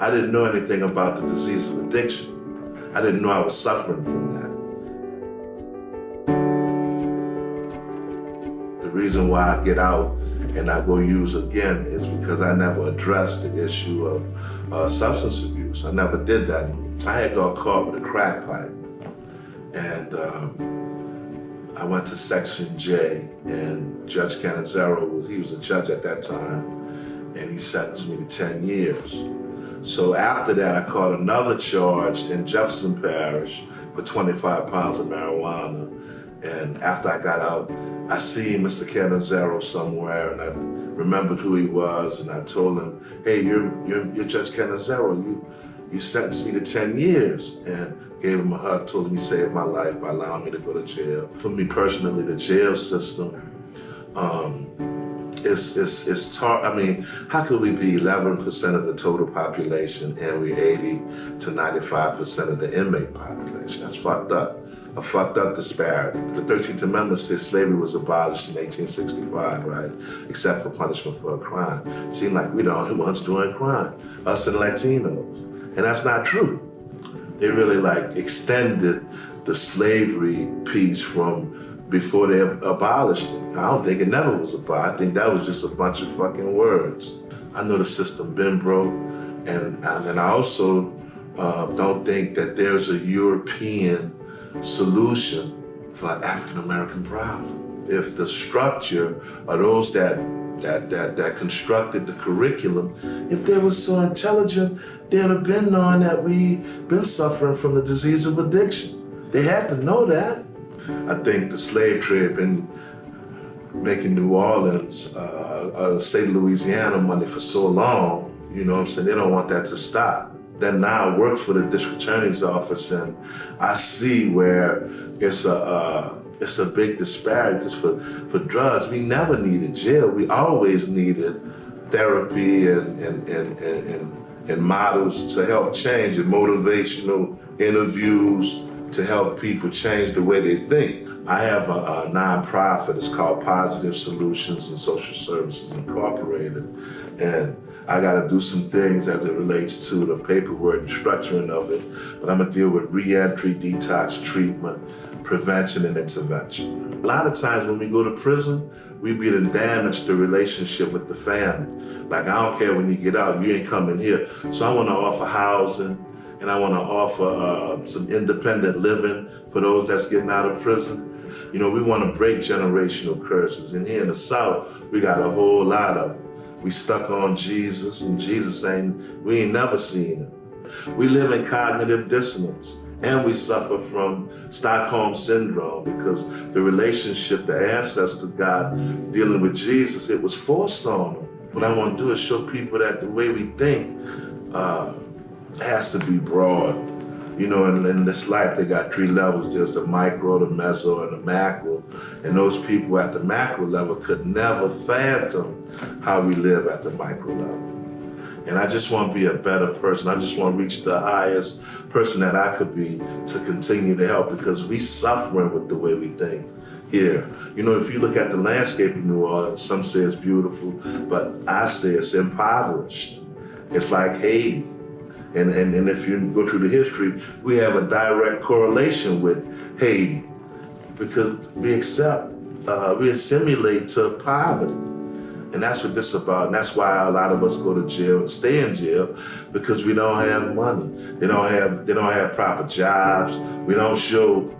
I didn't know anything about the disease of addiction. I didn't know I was suffering from that. The reason why I get out and I go use again is because I never addressed the issue of substance abuse. I never did that. I had got caught with a crack pipe, and I went to Section J, and Judge Cannizzaro, he was a judge at that time, and he sentenced me to 10 years. So after that, I caught another charge in Jefferson Parish for 25 pounds of marijuana. And after I got out, I seen Mr. Cannizzaro somewhere, and I remembered who he was, and I told him, hey, you're Judge Cannizzaro, you sentenced me to 10 years. And gave him a hug, told him he saved my life by allowing me to go to jail. For me personally, the jail system, it's taught. I mean, how could we be 11% of the total population and we're 80 to 95% of the inmate population? That's fucked up. A fucked up disparity. The 13th Amendment says slavery was abolished in 1865, right? Except for punishment for a crime. Seemed like we're the only ones doing crime, us and Latinos. And that's not true. They really extended the slavery piece from before they abolished it. I don't think it never was abolished. I think that was just a bunch of fucking words. I know the system been broke, and I also don't think that there's a European solution for an African-American problem. If the structure of those that constructed the curriculum, if they were so intelligent, they'd have been knowing that we've been suffering from the disease of addiction. They had to know that. I think the slave trade been making New Orleans, state of Louisiana money for so long, you know what I'm saying? They don't want that to stop. Then now I work for the district attorney's office, and I see where it's a big disparity, because for drugs, we never needed jail. We always needed therapy and models to help change, and motivational interviews to help people change the way they think. I have a nonprofit, it's called Positive Solutions and Social Services Incorporated, and I gotta do some things as it relates to the paperwork and structuring of it, but I'm gonna deal with reentry, detox, treatment, prevention, and intervention. A lot of times when we go to prison, we be to damage the relationship with the family. Like, I don't care when you get out, you ain't coming here. So I wanna offer housing, and I wanna offer some independent living for those that's getting out of prison. You know, we wanna break generational curses. And here in the South, we got a whole lot of them. We stuck on Jesus, and Jesus we ain't never seen him. We live in cognitive dissonance, and we suffer from Stockholm syndrome, because the relationship the ancestor got dealing with Jesus, it was forced on them. What I want to do is show people that the way we think has to be broad. You know, in this life, they got 3 levels. There's the micro, the meso, and the macro. And those people at the macro level could never fathom how we live at the micro level. And I just want to be a better person. I just want to reach the highest person that I could be to continue to help, because we suffering with the way we think here. You know, if you look at the landscape of New Orleans, some say it's beautiful, but I say it's impoverished. It's like Haiti. And if you go through the history, we have a direct correlation with Haiti, because we assimilate to poverty. And that's what this is about. And that's why a lot of us go to jail and stay in jail, because we don't have money. They don't have proper jobs. We don't show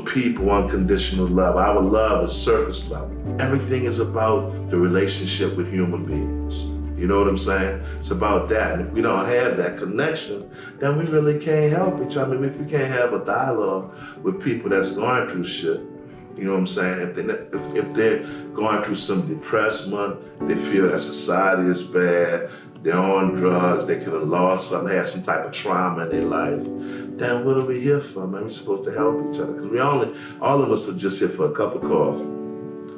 people unconditional love. Our love is surface level. Everything is about the relationship with human beings. You know what I'm saying? It's about that. And if we don't have that connection, then we really can't help each other. I mean, if we can't have a dialogue with people that's going through shit, you know what I'm saying? If they're going through some depression, they feel that society is bad, they're on drugs, they could have lost something, had some type of trauma in their life, then what are we here for, man? We're supposed to help each other. Because all of us are just here for a cup of coffee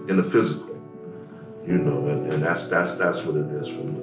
in the physical. You know, and that's what it is for me.